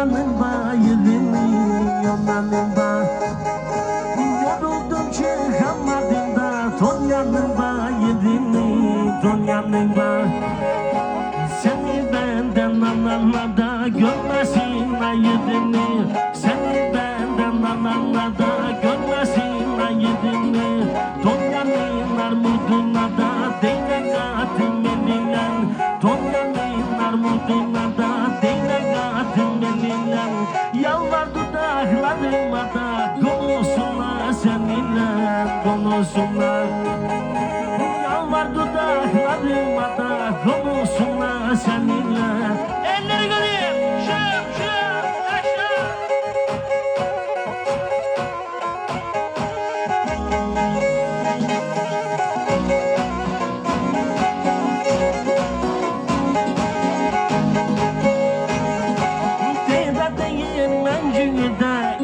Tonya'nın bayırını Yonan'ın yoruldum çıkamadım da Tonya'nın bayırını Tonya'nın seni benden ananla da görmesin ayırdını Seni benden ananla da görmesin ayırdını Tonya'nın armuduna da değnek atın elinle Tonya'nın armuduna da değnek atın elinle Yalvar dudaklarıma da konuşsunlar seninle konuşsunlar Yalvar dudaklarıma da konuşsunlar seninle Elleri göreyim şıp şıp aşağı Değme değirmencide